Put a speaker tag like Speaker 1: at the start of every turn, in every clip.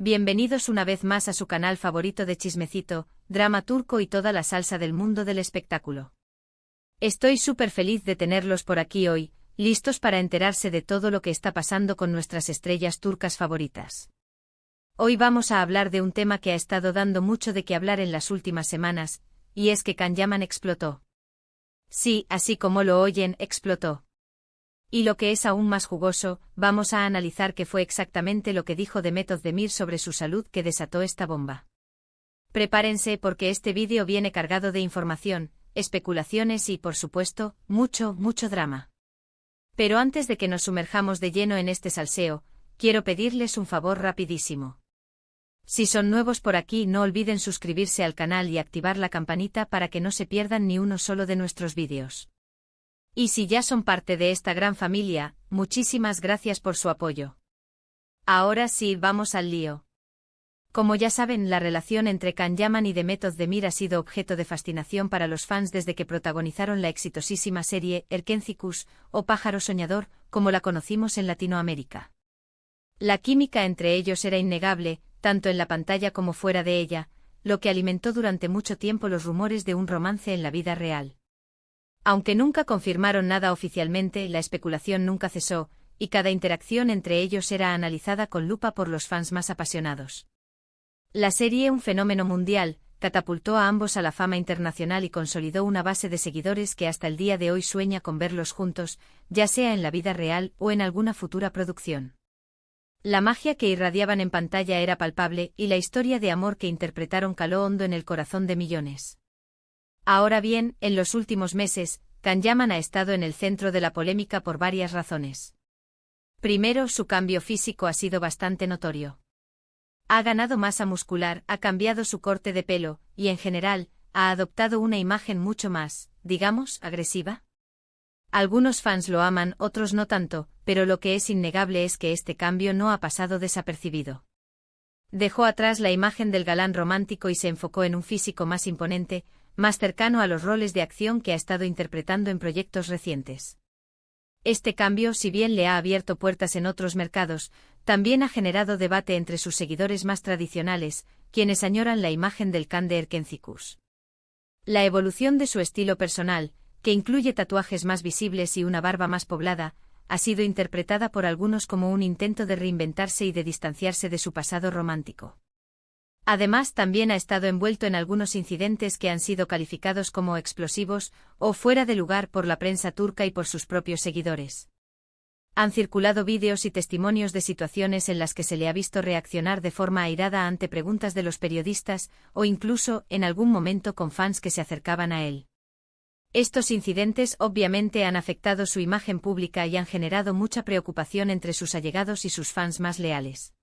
Speaker 1: Bienvenidos una vez más a su canal favorito de chismecito, drama turco y toda la salsa del mundo del espectáculo. Estoy súper feliz de tenerlos por aquí hoy, listos para enterarse de todo lo que está pasando con nuestras estrellas turcas favoritas. Hoy vamos a hablar de un tema que ha estado dando mucho de qué hablar en las últimas semanas, y es que Can Yaman explotó. Sí, así como lo oyen, explotó. Y lo que es aún más jugoso, vamos a analizar qué fue exactamente lo que dijo Demet Özdemir sobre su salud que desató esta bomba. Prepárense porque este vídeo viene cargado de información, especulaciones y, por supuesto, mucho drama. Pero antes de que nos sumerjamos de lleno en este salseo, quiero pedirles un favor rapidísimo. Si son nuevos por aquí, no olviden suscribirse al canal y activar la campanita para que no se pierdan ni uno solo de nuestros vídeos. Y si ya son parte de esta gran familia, muchísimas gracias por su apoyo. Ahora sí, vamos al lío. Como ya saben, la relación entre Can Yaman y Demet Özdemir ha sido objeto de fascinación para los fans desde que protagonizaron la exitosísima serie Erkencikus, o Pájaro Soñador, como la conocimos en Latinoamérica. La química entre ellos era innegable, tanto en la pantalla como fuera de ella, lo que alimentó durante mucho tiempo los rumores de un romance en la vida real. Aunque nunca confirmaron nada oficialmente, la especulación nunca cesó, y cada interacción entre ellos era analizada con lupa por los fans más apasionados. La serie, un fenómeno mundial, catapultó a ambos a la fama internacional y consolidó una base de seguidores que hasta el día de hoy sueña con verlos juntos, ya sea en la vida real o en alguna futura producción. La magia que irradiaban en pantalla era palpable y la historia de amor que interpretaron caló hondo en el corazón de millones. Ahora bien, en los últimos meses, Can Yaman ha estado en el centro de la polémica por varias razones. Primero, su cambio físico ha sido bastante notorio. Ha ganado masa muscular, ha cambiado su corte de pelo, y en general, ha adoptado una imagen mucho más, digamos, agresiva. Algunos fans lo aman, otros no tanto, pero lo que es innegable es que este cambio no ha pasado desapercibido. Dejó atrás la imagen del galán romántico y se enfocó en un físico más imponente, más cercano a los roles de acción que ha estado interpretando en proyectos recientes. Este cambio, si bien le ha abierto puertas en otros mercados, también ha generado debate entre sus seguidores más tradicionales, quienes añoran la imagen del Can de Erkencikus. La evolución de su estilo personal, que incluye tatuajes más visibles y una barba más poblada, ha sido interpretada por algunos como un intento de reinventarse y de distanciarse de su pasado romántico. Además, también ha estado envuelto en algunos incidentes que han sido calificados como explosivos o fuera de lugar por la prensa turca y por sus propios seguidores. Han circulado vídeos y testimonios de situaciones en las que se le ha visto reaccionar de forma airada ante preguntas de los periodistas o incluso, en algún momento, con fans que se acercaban a él. Estos incidentes obviamente han afectado su imagen pública y han generado mucha preocupación entre sus allegados y sus fans más leales.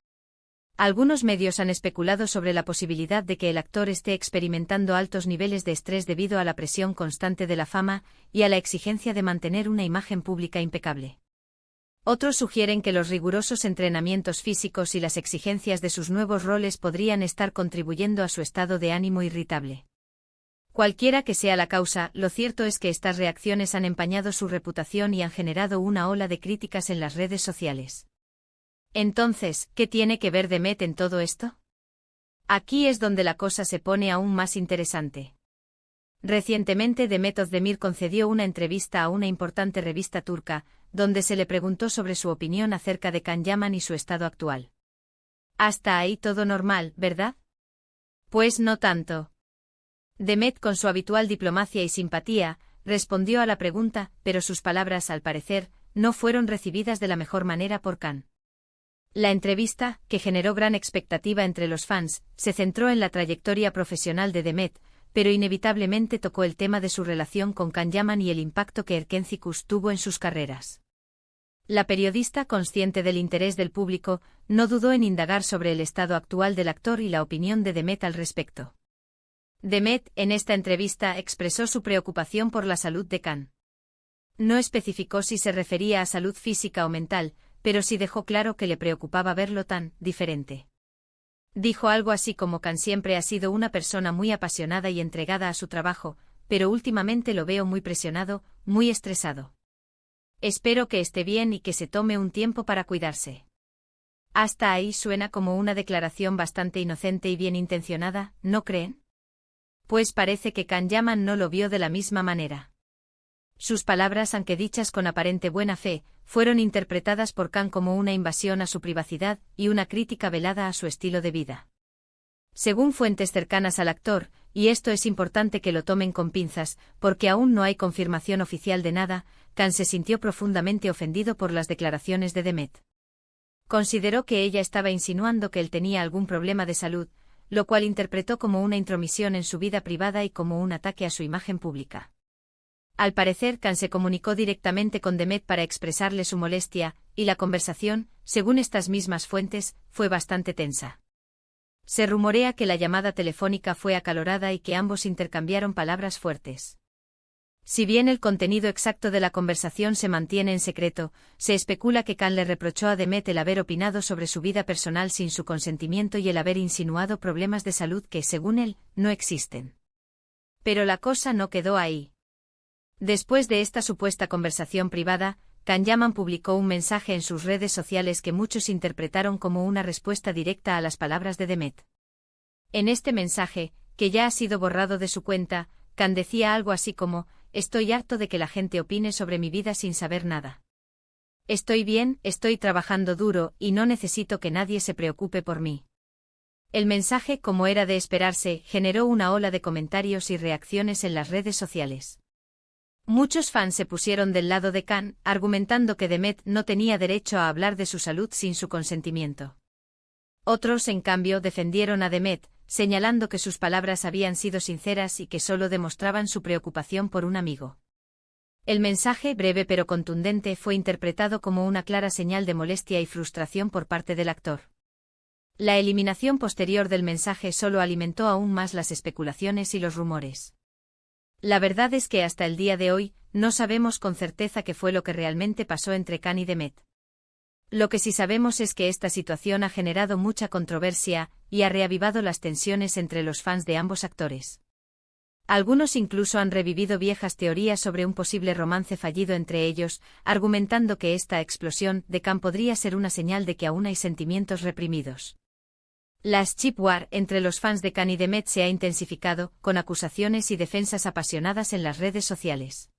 Speaker 1: Algunos medios han especulado sobre la posibilidad de que el actor esté experimentando altos niveles de estrés debido a la presión constante de la fama y a la exigencia de mantener una imagen pública impecable. Otros sugieren que los rigurosos entrenamientos físicos y las exigencias de sus nuevos roles podrían estar contribuyendo a su estado de ánimo irritable. Cualquiera que sea la causa, lo cierto es que estas reacciones han empañado su reputación y han generado una ola de críticas en las redes sociales. Entonces, ¿qué tiene que ver Demet en todo esto? Aquí es donde la cosa se pone aún más interesante. Recientemente Demet Özdemir concedió una entrevista a una importante revista turca, donde se le preguntó sobre su opinión acerca de Can Yaman y su estado actual. Hasta ahí todo normal, ¿verdad? Pues no tanto. Demet, con su habitual diplomacia y simpatía, respondió a la pregunta, pero sus palabras, al parecer, no fueron recibidas de la mejor manera por Can. La entrevista, que generó gran expectativa entre los fans, se centró en la trayectoria profesional de Demet, pero inevitablemente tocó el tema de su relación con Can Yaman y el impacto que Erkencikus tuvo en sus carreras. La periodista, consciente del interés del público, no dudó en indagar sobre el estado actual del actor y la opinión de Demet al respecto. Demet, en esta entrevista, expresó su preocupación por la salud de Can. No especificó si se refería a salud física o mental, pero sí dejó claro que le preocupaba verlo tan diferente. Dijo algo así como: Can siempre ha sido una persona muy apasionada y entregada a su trabajo, pero últimamente lo veo muy presionado, muy estresado. Espero que esté bien y que se tome un tiempo para cuidarse. Hasta ahí suena como una declaración bastante inocente y bien intencionada, ¿no creen? Pues parece que Can Yaman no lo vio de la misma manera. Sus palabras, aunque dichas con aparente buena fe, fueron interpretadas por Can como una invasión a su privacidad y una crítica velada a su estilo de vida. Según fuentes cercanas al actor, y esto es importante que lo tomen con pinzas, porque aún no hay confirmación oficial de nada, Can se sintió profundamente ofendido por las declaraciones de Demet. Consideró que ella estaba insinuando que él tenía algún problema de salud, lo cual interpretó como una intromisión en su vida privada y como un ataque a su imagen pública. Al parecer, Can se comunicó directamente con Demet para expresarle su molestia, y la conversación, según estas mismas fuentes, fue bastante tensa. Se rumorea que la llamada telefónica fue acalorada y que ambos intercambiaron palabras fuertes. Si bien el contenido exacto de la conversación se mantiene en secreto, se especula que Can le reprochó a Demet el haber opinado sobre su vida personal sin su consentimiento y el haber insinuado problemas de salud que, según él, no existen. Pero la cosa no quedó ahí. Después de esta supuesta conversación privada, Can Yaman publicó un mensaje en sus redes sociales que muchos interpretaron como una respuesta directa a las palabras de Demet. En este mensaje, que ya ha sido borrado de su cuenta, Can decía algo así como: «Estoy harto de que la gente opine sobre mi vida sin saber nada. Estoy bien, estoy trabajando duro y no necesito que nadie se preocupe por mí». El mensaje, como era de esperarse, generó una ola de comentarios y reacciones en las redes sociales. Muchos fans se pusieron del lado de Can, argumentando que Demet no tenía derecho a hablar de su salud sin su consentimiento. Otros, en cambio, defendieron a Demet, señalando que sus palabras habían sido sinceras y que solo demostraban su preocupación por un amigo. El mensaje, breve pero contundente, fue interpretado como una clara señal de molestia y frustración por parte del actor. La eliminación posterior del mensaje solo alimentó aún más las especulaciones y los rumores. La verdad es que hasta el día de hoy, no sabemos con certeza qué fue lo que realmente pasó entre Can y Demet. Lo que sí sabemos es que esta situación ha generado mucha controversia y ha reavivado las tensiones entre los fans de ambos actores. Algunos incluso han revivido viejas teorías sobre un posible romance fallido entre ellos, argumentando que esta explosión de Can podría ser una señal de que aún hay sentimientos reprimidos. Las chip war entre los fans de Can y Demet se ha intensificado, con acusaciones y defensas apasionadas en las redes sociales.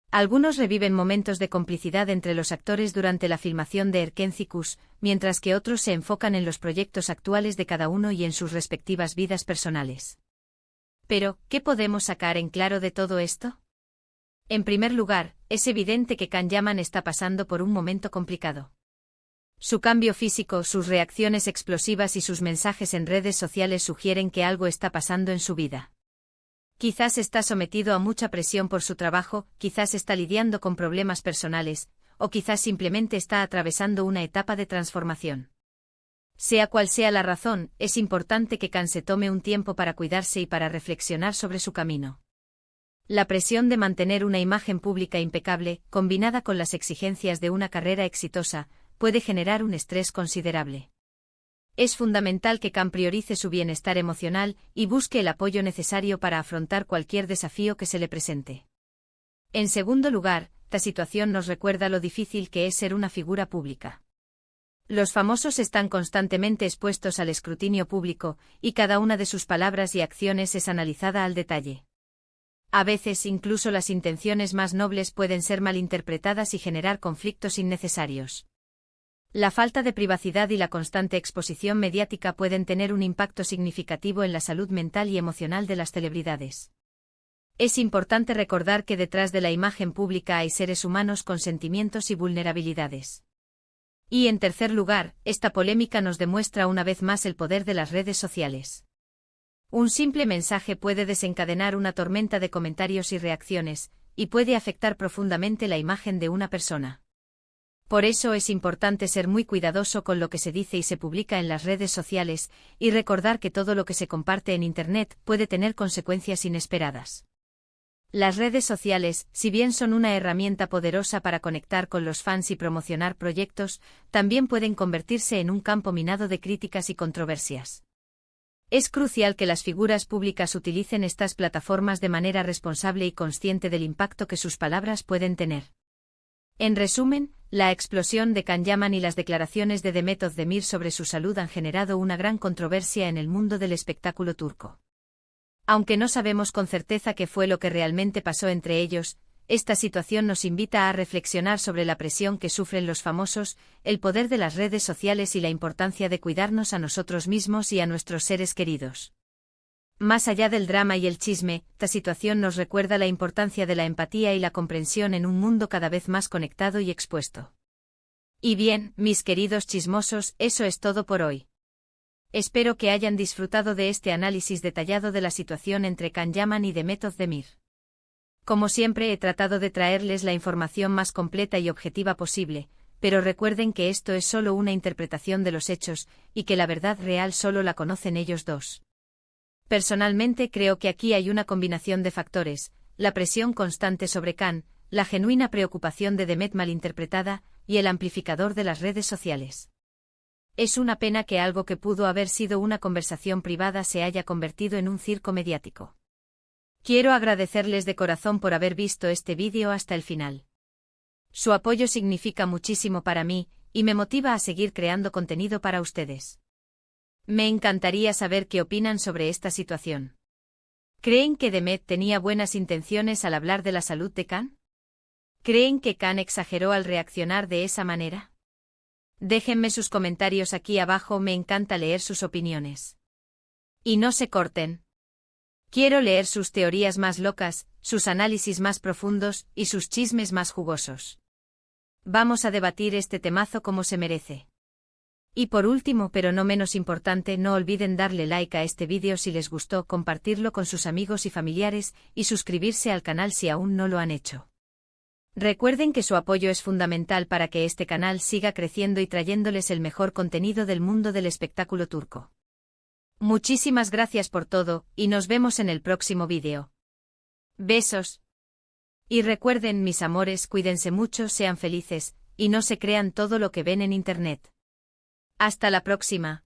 Speaker 1: Algunos reviven momentos de complicidad entre los actores durante la filmación de Erkencicus, mientras que otros se enfocan en los proyectos actuales de cada uno y en sus respectivas vidas personales. Pero, ¿qué podemos sacar en claro de todo esto? En primer lugar, es evidente que Can Yaman está pasando por un momento complicado. Su cambio físico, sus reacciones explosivas y sus mensajes en redes sociales sugieren que algo está pasando en su vida. Quizás está sometido a mucha presión por su trabajo, quizás está lidiando con problemas personales, o quizás simplemente está atravesando una etapa de transformación. Sea cual sea la razón, es importante que Can se tome un tiempo para cuidarse y para reflexionar sobre su camino. La presión de mantener una imagen pública impecable, combinada con las exigencias de una carrera exitosa, puede generar un estrés considerable. Es fundamental que Can priorice su bienestar emocional y busque el apoyo necesario para afrontar cualquier desafío que se le presente. En segundo lugar, esta situación nos recuerda lo difícil que es ser una figura pública. Los famosos están constantemente expuestos al escrutinio público, y cada una de sus palabras y acciones es analizada al detalle. A veces incluso las intenciones más nobles pueden ser malinterpretadas y generar conflictos innecesarios. La falta de privacidad y la constante exposición mediática pueden tener un impacto significativo en la salud mental y emocional de las celebridades. Es importante recordar que detrás de la imagen pública hay seres humanos con sentimientos y vulnerabilidades. Y en tercer lugar, esta polémica nos demuestra una vez más el poder de las redes sociales. Un simple mensaje puede desencadenar una tormenta de comentarios y reacciones, y puede afectar profundamente la imagen de una persona. Por eso es importante ser muy cuidadoso con lo que se dice y se publica en las redes sociales, y recordar que todo lo que se comparte en Internet puede tener consecuencias inesperadas. Las redes sociales, si bien son una herramienta poderosa para conectar con los fans y promocionar proyectos, también pueden convertirse en un campo minado de críticas y controversias. Es crucial que las figuras públicas utilicen estas plataformas de manera responsable y consciente del impacto que sus palabras pueden tener. En resumen, la explosión de Can Yaman y las declaraciones de Demet Özdemir sobre su salud han generado una gran controversia en el mundo del espectáculo turco. Aunque no sabemos con certeza qué fue lo que realmente pasó entre ellos, esta situación nos invita a reflexionar sobre la presión que sufren los famosos, el poder de las redes sociales y la importancia de cuidarnos a nosotros mismos y a nuestros seres queridos. Más allá del drama y el chisme, esta situación nos recuerda la importancia de la empatía y la comprensión en un mundo cada vez más conectado y expuesto. Y bien, mis queridos chismosos, eso es todo por hoy. Espero que hayan disfrutado de este análisis detallado de la situación entre Can Yaman y Demet Özdemir. Como siempre he tratado de traerles la información más completa y objetiva posible, pero recuerden que esto es solo una interpretación de los hechos, y que la verdad real solo la conocen ellos dos. Personalmente creo que aquí hay una combinación de factores, la presión constante sobre Can, la genuina preocupación de Demet malinterpretada, y el amplificador de las redes sociales. Es una pena que algo que pudo haber sido una conversación privada se haya convertido en un circo mediático. Quiero agradecerles de corazón por haber visto este vídeo hasta el final. Su apoyo significa muchísimo para mí, y me motiva a seguir creando contenido para ustedes. Me encantaría saber qué opinan sobre esta situación. ¿Creen que Demet tenía buenas intenciones al hablar de la salud de Can? ¿Creen que Can exageró al reaccionar de esa manera? Déjenme sus comentarios aquí abajo, me encanta leer sus opiniones. Y no se corten. Quiero leer sus teorías más locas, sus análisis más profundos y sus chismes más jugosos. Vamos a debatir este temazo como se merece. Y por último, pero no menos importante, no olviden darle like a este vídeo si les gustó, compartirlo con sus amigos y familiares, y suscribirse al canal si aún no lo han hecho. Recuerden que su apoyo es fundamental para que este canal siga creciendo y trayéndoles el mejor contenido del mundo del espectáculo turco. Muchísimas gracias por todo, y nos vemos en el próximo vídeo. Besos. Y recuerden, mis amores, cuídense mucho, sean felices, y no se crean todo lo que ven en internet. Hasta la próxima.